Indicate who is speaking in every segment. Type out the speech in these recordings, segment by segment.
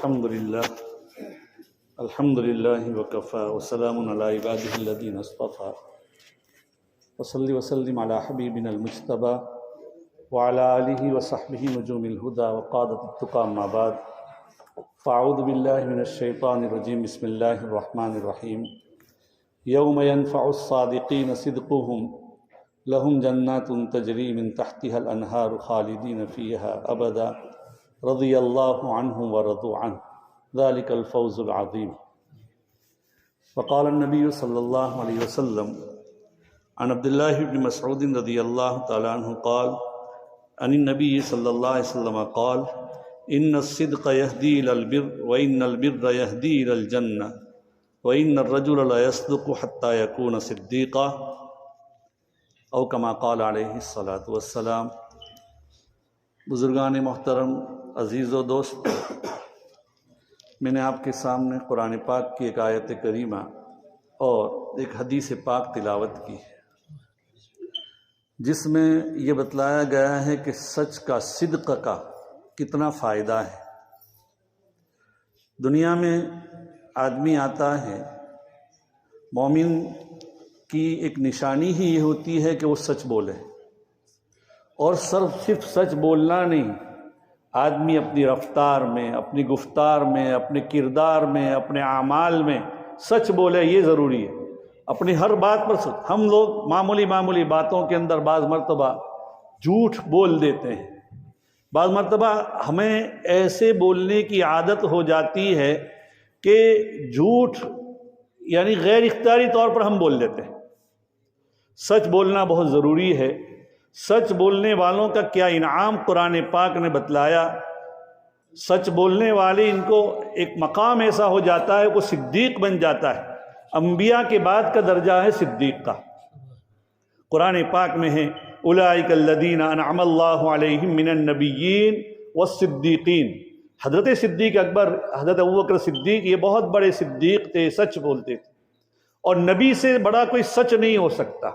Speaker 1: الحمد للہ وکفى وسلام علی عباده الذین اصطفى وصلی وسلم علی حبیبنا المجتبى وعلى آلہ وصحبہ نجوم الہدى وقادۃ التقى اما بعد فاعوذ باللہ من الشیطان الرجیم بسم اللہ الرحمن الرحیم یوم ینفع الصادقین صدقهم لهم جنات تجری من تحتها الانہار خالدین فیہا ابدا رضی اللہ عنہم ورضوا عنہ ذلك الفوز العظیم. وقال النبی صلی اللہ علیہ وسلم عن عبد اللہ بن مسعود رضی اللہ تعالی عنہ قال عن النبی صلی اللہ علیہ وسلم قال ان الصدق يهدي الى البر وان البر يهدي الى الجنة وان الرجل لا يصدق حتى يكون صدیقا او کما قال علیہ الصلاۃ والسلام. بزرگان محترم، عزیز و دوست، میں نے آپ کے سامنے قرآن پاک کی ایک آیت کریمہ اور ایک حدیث پاک تلاوت کی ہے جس میں یہ بتلایا گیا ہے کہ سچ کا، صدق کا کتنا فائدہ ہے. دنیا میں آدمی آتا ہے، مومن کی ایک نشانی ہی یہ ہوتی ہے کہ وہ سچ بولے، اور صرف سچ بولنا نہیں، آدمی اپنی رفتار میں، اپنی گفتار میں، اپنے کردار میں، اپنے اعمال میں سچ بولے، یہ ضروری ہے. اپنی ہر بات پر سچ. ہم لوگ معمولی باتوں کے اندر بعض مرتبہ جھوٹ بول دیتے ہیں، بعض مرتبہ ہمیں ایسے بولنے کی عادت ہو جاتی ہے کہ جھوٹ یعنی غیر اختیاری طور پر ہم بول دیتے ہیں. سچ بولنا بہت ضروری ہے. سچ بولنے والوں کا کیا انعام قرآن پاک نے بتلایا. سچ بولنے والے، ان کو ایک مقام ایسا ہو جاتا ہے، وہ صدیق بن جاتا ہے. انبیاء کے بعد کا درجہ ہے صدیق کا. قرآن پاک میں ہے اولئک الذین انعم اللہ علیہم من النبیین والصدیقین. حضرت صدیق اکبر، حضرت ابوبکر صدیق، یہ بہت بڑے صدیق تھے، سچ بولتے تھے، اور نبی سے بڑا کوئی سچ نہیں ہو سکتا.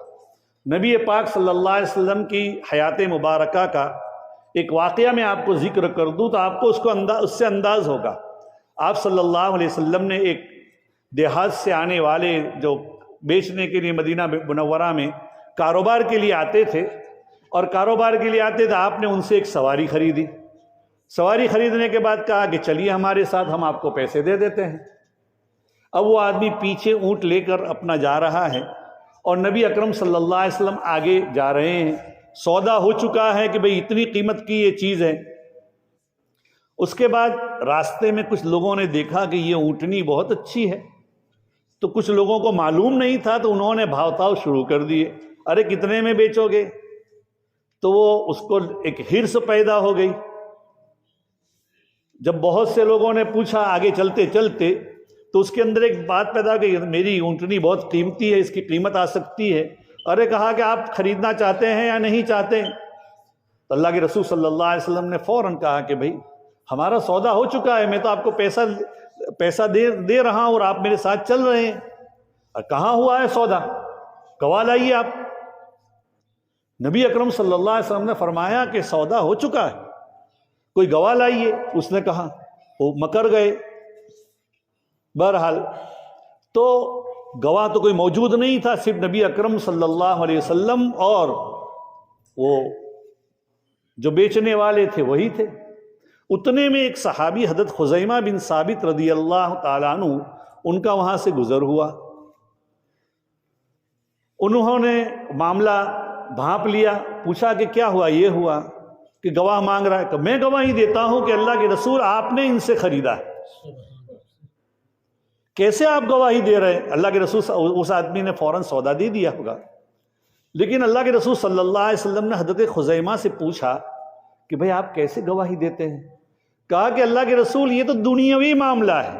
Speaker 1: نبی پاک صلی اللہ علیہ وسلم کی حیات مبارکہ کا ایک واقعہ میں آپ کو ذکر کر دوں تو آپ کو اس سے انداز ہوگا. آپ صلی اللہ علیہ وسلم نے ایک دیہات سے آنے والے جو بیچنے کے لیے مدینہ منورہ میں کاروبار کے لیے آتے تھے، اور کاروبار کے لیے آتے تھے، آپ نے ان سے ایک سواری خریدی. سواری خریدنے کے بعد کہا کہ چلیے ہمارے ساتھ، ہم آپ کو پیسے دے دیتے ہیں. اب وہ آدمی پیچھے اونٹ لے کر اپنا جا رہا ہے، اور نبی اکرم صلی اللہ علیہ وسلم آگے جا رہے ہیں. سودا ہو چکا ہے کہ بھئی اتنی قیمت کی یہ چیز ہے. اس کے بعد راستے میں کچھ لوگوں نے دیکھا کہ یہ اونٹنی بہت اچھی ہے، تو کچھ لوگوں کو معلوم نہیں تھا، تو انہوں نے بھاؤ تاؤ شروع کر دیے. ارے کتنے میں بیچو گے؟ تو وہ اس کو ایک ہرس پیدا ہو گئی. جب بہت سے لوگوں نے پوچھا آگے چلتے چلتے، تو اس کے اندر ایک بات پیدا کہ میری اونٹنی بہت قیمتی ہے، اس کی قیمت آ سکتی ہے. ارے کہا کہ آپ خریدنا چاہتے ہیں یا نہیں چاہتے؟ تو اللہ کے رسول صلی اللہ علیہ وسلم نے فوراً کہا کہ بھئی ہمارا سودا ہو چکا ہے، میں تو آپ کو پیسہ دے رہا ہوں اور آپ میرے ساتھ چل رہے ہیں. اور کہاں ہوا ہے سودا؟ گواہ لائیے آپ. نبی اکرم صلی اللہ علیہ وسلم نے فرمایا کہ سودا ہو چکا ہے، کوئی گواہ لائیے. اس نے کہا، وہ مکر گئے. بہرحال تو گواہ تو کوئی موجود نہیں تھا، صرف نبی اکرم صلی اللہ علیہ وسلم اور وہ جو بیچنے والے تھے وہی تھے. اتنے میں ایک صحابی حضرت خزیمہ بن ثابت رضی اللہ تعالیٰ عنہ، ان کا وہاں سے گزر ہوا. انہوں نے معاملہ بھانپ لیا، پوچھا کہ کیا ہوا؟ یہ ہوا کہ گواہ مانگ رہا ہے. کہ میں گواہی دیتا ہوں کہ اللہ کے رسول آپ نے ان سے خریدا ہے. کیسے آپ گواہی دے رہے ہیں؟ اللہ کے رسول، اس آدمی نے فوراً سودا دے دیا ہوگا. لیکن اللہ کے رسول صلی اللہ علیہ وسلم نے حضرت خزیمہ سے پوچھا کہ بھئی آپ کیسے گواہی دیتے ہیں؟ کہا کہ اللہ کے رسول یہ تو دنیاوی معاملہ ہے،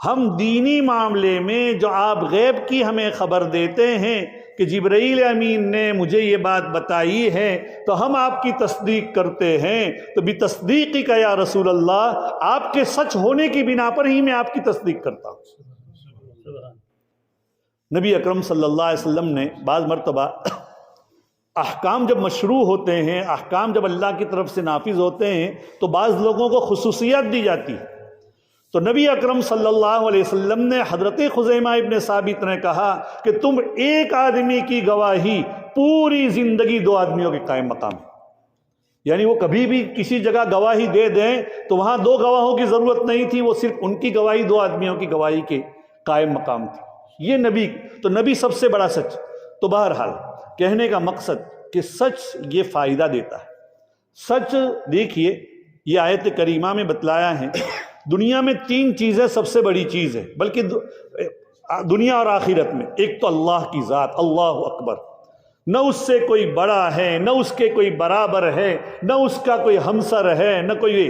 Speaker 1: ہم دینی معاملے میں جو آپ غیب کی ہمیں خبر دیتے ہیں کہ جبرائیل امین نے مجھے یہ بات بتائی ہے تو ہم آپ کی تصدیق کرتے ہیں. تو بتصدیقی کا یا رسول اللہ، آپ کے سچ ہونے کی بنا پر ہی میں آپ کی تصدیق کرتا ہوں. نبی اکرم صلی اللہ علیہ وسلم نے بعض مرتبہ احکام جب مشروع ہوتے ہیں، احکام جب اللہ کی طرف سے نافذ ہوتے ہیں، تو بعض لوگوں کو خصوصیات دی جاتی ہے. تو نبی اکرم صلی اللہ علیہ وسلم نے حضرت خزیمہ ابن ثابت نے کہا کہ تم ایک آدمی کی گواہی پوری زندگی دو آدمیوں کے قائم مقام ہے. یعنی وہ کبھی بھی کسی جگہ گواہی دے دیں تو وہاں دو گواہوں کی ضرورت نہیں تھی، وہ صرف ان کی گواہی دو آدمیوں کی گواہی کے قائم مقام تھی. یہ نبی تو نبی سب سے بڑا سچ. تو بہرحال کہنے کا مقصد کہ سچ یہ فائدہ دیتا ہے. سچ دیکھیے یہ آیت کریمہ میں بتلایا ہے، دنیا میں تین چیزیں سب سے بڑی چیز ہے، بلکہ دنیا اور آخرت میں. ایک تو اللہ کی ذات، اللہ اکبر، نہ اس سے کوئی بڑا ہے، نہ اس کے کوئی برابر ہے، نہ اس کا کوئی ہمسر ہے، نہ کوئی،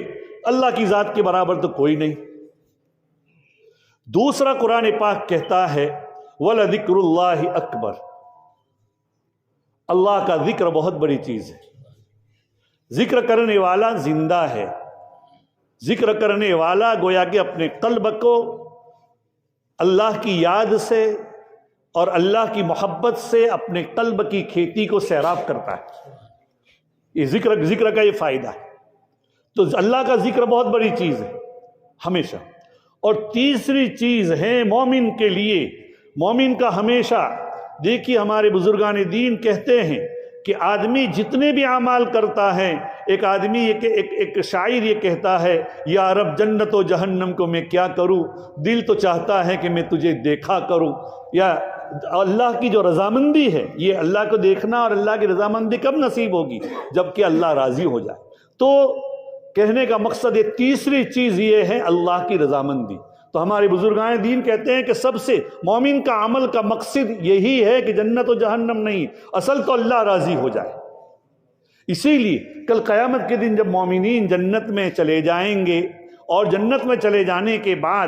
Speaker 1: اللہ کی ذات کے برابر تو کوئی نہیں. دوسرا قرآن پاک کہتا ہے وَلَذِكْرُ اللَّهِ أَكْبَرُ، اللہ کا ذکر بہت بڑی چیز ہے. ذکر کرنے والا زندہ ہے، ذکر کرنے والا گویا کہ اپنے قلب کو اللہ کی یاد سے اور اللہ کی محبت سے اپنے قلب کی کھیتی کو سیراب کرتا ہے. یہ ذکر کا یہ فائدہ ہے. تو اللہ کا ذکر بہت بڑی چیز ہے ہمیشہ. اور تیسری چیز ہے مومن کے لیے، مومن کا ہمیشہ، دیکھیے ہمارے بزرگان دین کہتے ہیں کہ آدمی جتنے بھی اعمال کرتا ہے، ایک آدمی ایک شاعر یہ کہتا ہے یا رب جنت و جہنم کو میں کیا کروں، دل تو چاہتا ہے کہ میں تجھے دیکھا کروں. یا اللہ کی جو رضامندی ہے، یہ اللہ کو دیکھنا اور اللہ کی رضامندی کب نصیب ہوگی؟ جب کہ اللہ راضی ہو جائے. تو کہنے کا مقصد یہ تیسری چیز یہ ہے اللہ کی رضامندی. تو ہمارے بزرگان دین کہتے ہیں کہ سب سے مومن کا عمل کا مقصد یہی ہے کہ جنت و جہنم نہیں، اصل تو اللہ راضی ہو جائے. اسی لیے کل قیامت کے دن جب مومنین جنت میں چلے جائیں گے اور جنت میں چلے جانے کے بعد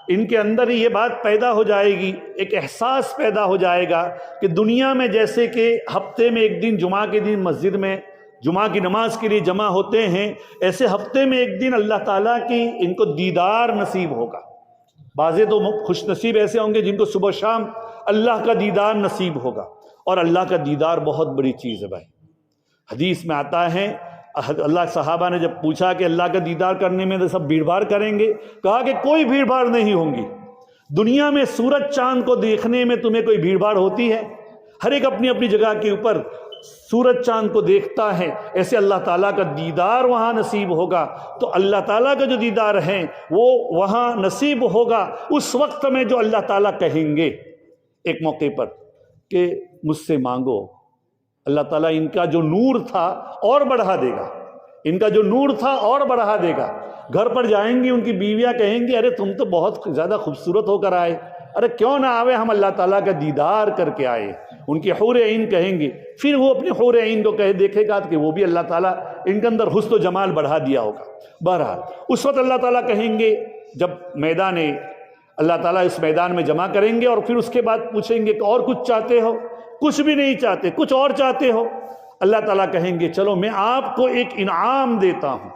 Speaker 1: ان کے اندر یہ بات پیدا ہو جائے گی، ایک احساس پیدا ہو جائے گا کہ دنیا میں جیسے کہ ہفتے میں ایک دن جمعہ کے دن مسجد میں جمعہ کی نماز کے لیے جمع ہوتے ہیں، ایسے ہفتے میں ایک دن اللہ تعالیٰ کی ان کو دیدار نصیب ہوگا. بعضے تو خوش نصیب ایسے ہوں گے جن کو صبح شام اللہ کا دیدار نصیب ہوگا. اور اللہ کا دیدار بہت بڑی چیز ہے بھائی. حدیث میں آتا ہے، اللہ صحابہ نے جب پوچھا کہ اللہ کا دیدار کرنے میں تو سب بھیڑ بھاڑ کریں گے، کہا کہ کوئی بھیڑ بھاڑ نہیں ہوں گی. دنیا میں سورج چاند کو دیکھنے میں تمہیں کوئی بھیڑ بھاڑ ہوتی ہے؟ ہر ایک اپنی اپنی جگہ کے اوپر سورج چاند کو دیکھتا ہے. ایسے اللہ تعالیٰ کا دیدار وہاں نصیب ہوگا. تو اللہ تعالیٰ کا جو دیدار ہے وہ وہاں نصیب ہوگا اس وقت میں جو اللہ تعالیٰ کہیں گے ایک موقع پر کہ مجھ سے مانگو. اللہ تعالیٰ ان کا جو نور تھا اور بڑھا دے گا، ان کا جو نور تھا اور بڑھا دے گا. گھر پر جائیں گی، ان کی بیویاں کہیں گی ارے تم تو بہت زیادہ خوبصورت ہو کر آئے. ارے کیوں نہ آوے، ہم اللہ تعالیٰ کا دیدار کر کے آئے. ان کی حور عین کہیں گے. پھر وہ اپنی حور عین کو دیکھے گا کہ وہ بھی اللہ تعالیٰ ان کے اندر حسن و جمال بڑھا دیا ہوگا. بہرحال اس وقت اللہ تعالیٰ کہیں گے، جب میدان اللہ تعالیٰ اس میدان میں جمع کریں گے اور پھر اس کے بعد پوچھیں گے کہ اور کچھ چاہتے ہو؟ کچھ بھی نہیں چاہتے. کچھ اور چاہتے ہو؟ اللہ تعالیٰ کہیں گے چلو میں آپ کو ایک انعام دیتا ہوں.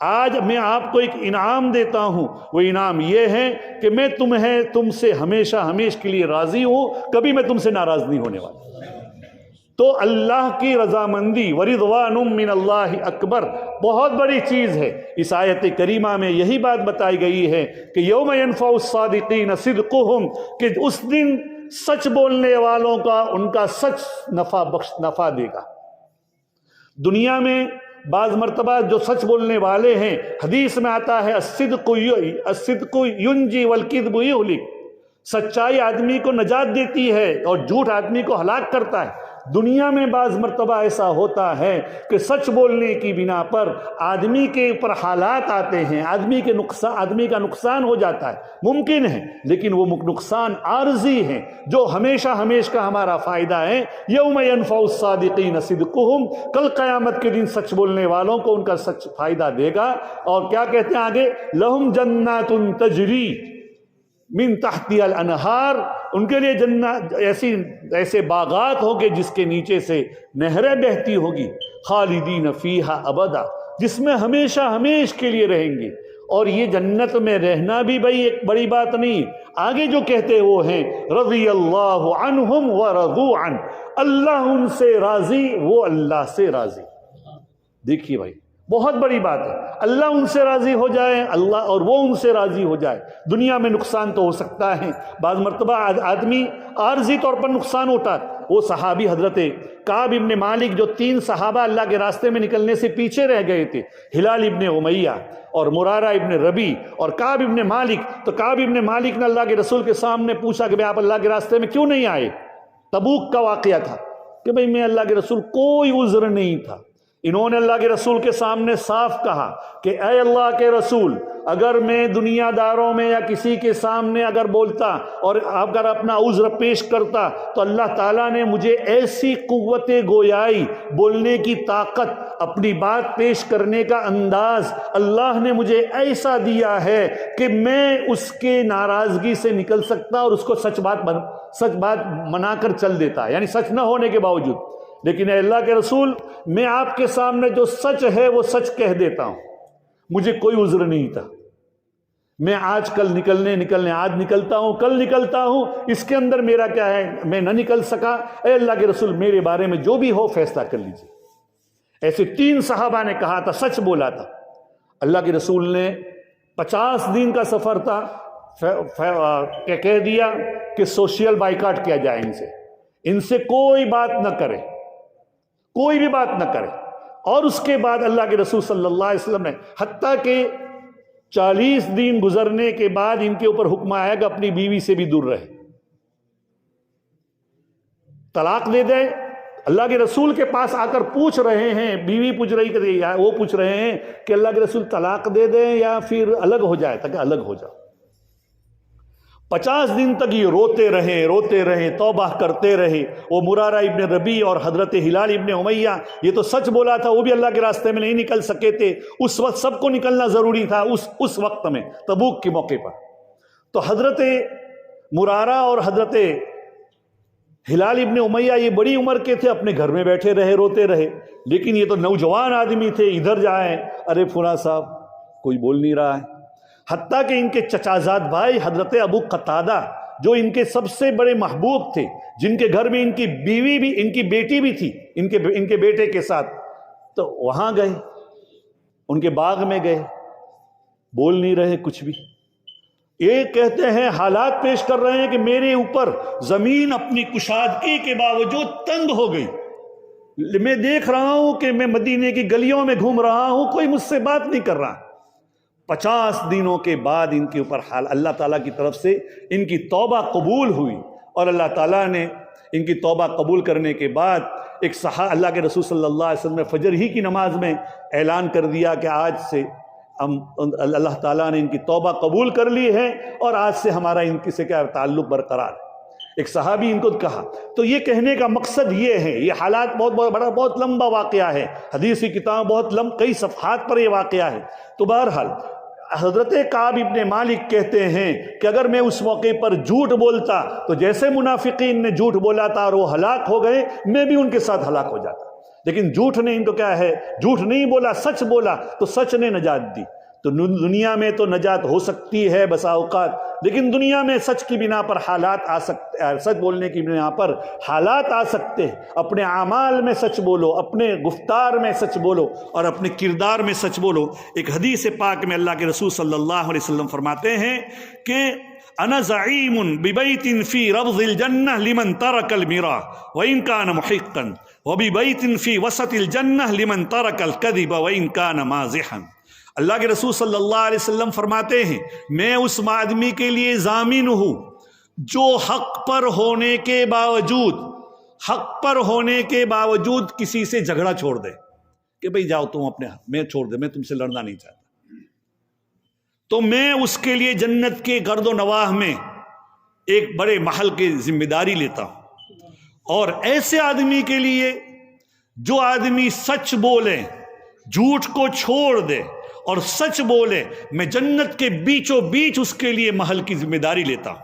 Speaker 1: آج میں آپ کو ایک انعام دیتا ہوں. وہ انعام یہ ہے کہ میں تم سے ہمیشہ کے لیے راضی ہوں، کبھی میں تم سے ناراض نہیں ہونے والا. تو اللہ کی رضامندی ورضوان من اللہ اکبر بہت بڑی چیز ہے. اس آیت کریمہ میں یہی بات بتائی گئی ہے کہ یوم ینفع الصادقین صدقہم، کہ اس دن سچ بولنے والوں کا ان کا سچ نفع دے گا. دنیا میں بعض مرتبہ جو سچ بولنے والے ہیں، حدیث میں آتا ہے الصدق ینجی والکذب یہلک، سچائی آدمی کو نجات دیتی ہے اور جھوٹ آدمی کو ہلاک کرتا ہے. دنیا میں بعض مرتبہ ایسا ہوتا ہے کہ سچ بولنے کی بنا پر آدمی کے اوپر حالات آتے ہیں، آدمی کا نقصان ہو جاتا ہے. ممکن ہے لیکن وہ نقصان عارضی ہے جو ہمیشہ کا ہمارا فائدہ ہے. یوم ینفع الصادقین صدقہم، کل قیامت کے دن سچ بولنے والوں کو ان کا سچ فائدہ دے گا. اور کیا کہتے ہیں آگے؟ لہم جنات تجری من تحتی الانہار، ان کے لیے جنت ایسے باغات ہوں گے جس کے نیچے سے نہریں بہتی ہوگی. خالدین فیہا ابدا، جس میں ہمیشہ کے لیے رہیں گے. اور یہ جنت میں رہنا بھی بھائی ایک بڑی بات نہیں. آگے جو کہتے وہ ہیں رضی اللہ عنہم ورضوا عنہ، اللہ ان سے راضی، وہ اللہ سے راضی. دیکھیے بھائی بہت بڑی بات ہے. اللہ ان سے راضی ہو جائے، اللہ اور وہ ان سے راضی ہو جائے. دنیا میں نقصان تو ہو سکتا ہے، بعض مرتبہ آدمی عارضی طور پر نقصان ہوتا ہے. وہ صحابی حضرت کعب ابن مالک جو 3 صحابہ اللہ کے راستے میں نکلنے سے پیچھے رہ گئے تھے، ہلال ابن امیہ اور مرارہ ابن ربی اور کعب ابن مالک. تو کعب ابن مالک نے اللہ کے رسول کے سامنے پوچھا کہ بھئی آپ اللہ کے راستے میں کیوں نہیں آئے؟ تبوک کا واقعہ تھا کہ بھئی میں اللہ کے رسول کوئی عذر نہیں تھا. انہوں نے اللہ کے رسول کے سامنے صاف کہا کہ اے اللہ کے رسول، اگر میں دنیا داروں میں یا کسی کے سامنے اگر بولتا اور اگر اپنا عذر پیش کرتا تو اللہ تعالیٰ نے مجھے ایسی قوت گویائی، بولنے کی طاقت، اپنی بات پیش کرنے کا انداز اللہ نے مجھے ایسا دیا ہے کہ میں اس کے ناراضگی سے نکل سکتا اور اس کو سچ بات منا کر چل دیتا، یعنی سچ نہ ہونے کے باوجود. لیکن اے اللہ کے رسول، میں آپ کے سامنے جو سچ ہے وہ سچ کہہ دیتا ہوں، مجھے کوئی عذر نہیں تھا. میں آج کل نکلنے آج نکلتا ہوں، کل نکلتا ہوں، اس کے اندر میرا کیا ہے؟ میں نہ نکل سکا. اے اللہ کے رسول، میرے بارے میں جو بھی ہو فیصلہ کر لیجیے. ایسے 3 صحابہ نے کہا تھا، سچ بولا تھا. اللہ کے رسول نے 50 دن کا سفر تھا، کہہ دیا کہ سوشل بائیکاٹ کیا جائے، ان سے کوئی بات نہ کرے، کوئی بھی بات نہ کرے. اور اس کے بعد اللہ کے رسول صلی اللہ علیہ وسلم نے حتیٰ کہ 40 دن گزرنے کے بعد ان کے اوپر حکم آیا کہ اپنی بیوی سے بھی دور رہے، طلاق دے دیں. اللہ کے رسول کے پاس آ کر پوچھ رہے ہیں، بیوی پوچھ رہی کہ وہ پوچھ رہے ہیں کہ اللہ کے رسول طلاق دے دیں یا پھر الگ ہو جائے، تاکہ الگ ہو جاؤ. 50 دن تک یہ روتے رہے، توبہ کرتے رہے. وہ مرارہ ابن ربی اور حضرت ہلال ابن امیہ، یہ تو سچ بولا تھا، وہ بھی اللہ کے راستے میں نہیں نکل سکے تھے. اس وقت سب کو نکلنا ضروری تھا، اس وقت میں تبوک کے موقع پر. تو حضرت مرارہ اور حضرت ہلال ابن امیہ یہ بڑی عمر کے تھے، اپنے گھر میں بیٹھے رہے، روتے رہے. لیکن یہ تو نوجوان آدمی تھے، ادھر جائیں، ارے فلاں صاحب کوئی بول نہیں رہا ہے. حتیٰ کہ ان کے چچازاد بھائی حضرت ابو قتادہ جو ان کے سب سے بڑے محبوب تھے، جن کے گھر میں ان کی بیوی بھی، ان کی بیٹی بھی تھی ان کے بیٹے کے ساتھ، تو وہاں گئے، ان کے باغ میں گئے، بول نہیں رہے کچھ بھی. یہ کہتے ہیں، حالات پیش کر رہے ہیں کہ میرے اوپر زمین اپنی کشادگی کے باوجود تنگ ہو گئی. میں دیکھ رہا ہوں کہ میں مدینے کی گلیوں میں گھوم رہا ہوں، کوئی مجھ سے بات نہیں کر رہا. 50 دنوں کے بعد ان کے اوپر اللہ تعالیٰ کی طرف سے ان کی توبہ قبول ہوئی. اور اللہ تعالیٰ نے ان کی توبہ قبول کرنے کے بعد اللہ کے رسول صلی اللہ علیہ وسلم نے فجر ہی کی نماز میں اعلان کر دیا کہ آج سے اللہ تعالیٰ نے ان کی توبہ قبول کر لی ہے اور آج سے ہمارا ان سے کیا تعلق برقرار ہے. ایک صحابی ان کو کہا. تو یہ کہنے کا مقصد یہ ہے، یہ حالات بہت لمبا واقعہ ہے، حدیث کی کتاب کئی صفحات پر یہ واقعہ ہے. تو بہرحال حضرت کعب ابن مالک کہتے ہیں کہ اگر میں اس موقع پر جھوٹ بولتا تو جیسے منافقین نے جھوٹ بولا تھا اور وہ ہلاک ہو گئے، میں بھی ان کے ساتھ ہلاک ہو جاتا. لیکن جھوٹ نے ان کو کیا ہے، جھوٹ نہیں بولا، سچ بولا، تو سچ نے نجات دی. تو دنیا میں تو نجات ہو سکتی ہے بسا اوقات، لیکن دنیا میں سچ کی بنا پر حالات آ سکتے، سچ بولنے کی بنا پر حالات آ سکتے ہیں. اپنے اعمال میں سچ بولو، اپنے گفتار میں سچ بولو اور اپنے کردار میں سچ بولو. ایک حدیث پاک میں اللہ کے رسول صلی اللہ علیہ وسلم فرماتے ہیں کہ انا زعیم ببیت فی ربض الجنہ لمن ترک المراء وان کان محقا وببیت فی وسط الجنہ لمن ترک الکذب وان کان مازحا. اللہ کے رسول صلی اللہ علیہ وسلم فرماتے ہیں، میں اس آدمی کے لیے ضامن ہوں جو حق پر ہونے کے باوجود کسی سے جھگڑا چھوڑ دے کہ بھئی جاؤ تم اپنے، میں چھوڑ دے، میں تم سے لڑنا نہیں چاہتا. تو میں اس کے لیے جنت کے گرد و نواح میں ایک بڑے محل کی ذمہ داری لیتا ہوں. اور ایسے آدمی کے لیے جو آدمی سچ بولے، جھوٹ کو چھوڑ دے اور سچ بولے، میں جنت کے بیچوں بیچ اس کے لیے محل کی ذمہ داری لیتا ہوں.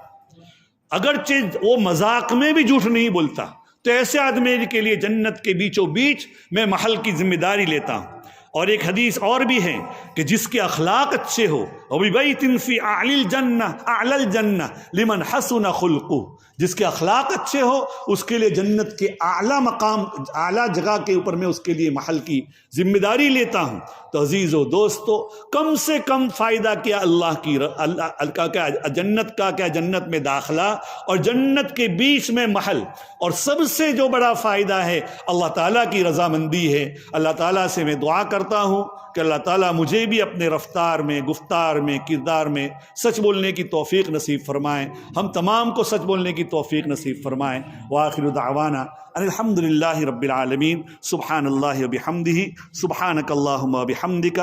Speaker 1: اگرچہ وہ مذاق میں بھی جھوٹ نہیں بولتا، تو ایسے آدمی کے لیے جنت کے بیچوں بیچ میں محل کی ذمہ داری لیتا ہوں. اور ایک حدیث اور بھی ہے کہ جس کے اخلاق اچھے ہو، وَبِبَيْتٍ فِي أَعْلَى الْجَنَّةِ لِمَنْ حَسُنَ خُلْقُهُ، جس کے اخلاق اچھے ہو اس کے لیے جنت کے اعلیٰ مقام، اعلیٰ جگہ کے اوپر میں اس کے لیے محل کی ذمہ داری لیتا ہوں. تو عزیز و دوستو، کم سے کم فائدہ کیا اللہ کا کیا جنت کا کیا جنت میں داخلہ اور جنت کے بیچ میں محل، اور سب سے جو بڑا فائدہ ہے اللہ تعالیٰ کی رضامندی ہے۔ اللہ تعالیٰ سے میں دعا کرتا ہوں کہ اللہ تعالیٰ مجھے بھی اپنے رفتار میں، گفتار میں، کردار میں سچ بولنے کی توفیق نصیب فرمائیں، ہم تمام کو سچ بولنے کی توفیق نصیب فرمائیں۔ وآخر دعوانا ان الحمد للہ رب العالمین۔ سبحان اللہ و بحمدہ، سبحانک اللہم و بحمدک۔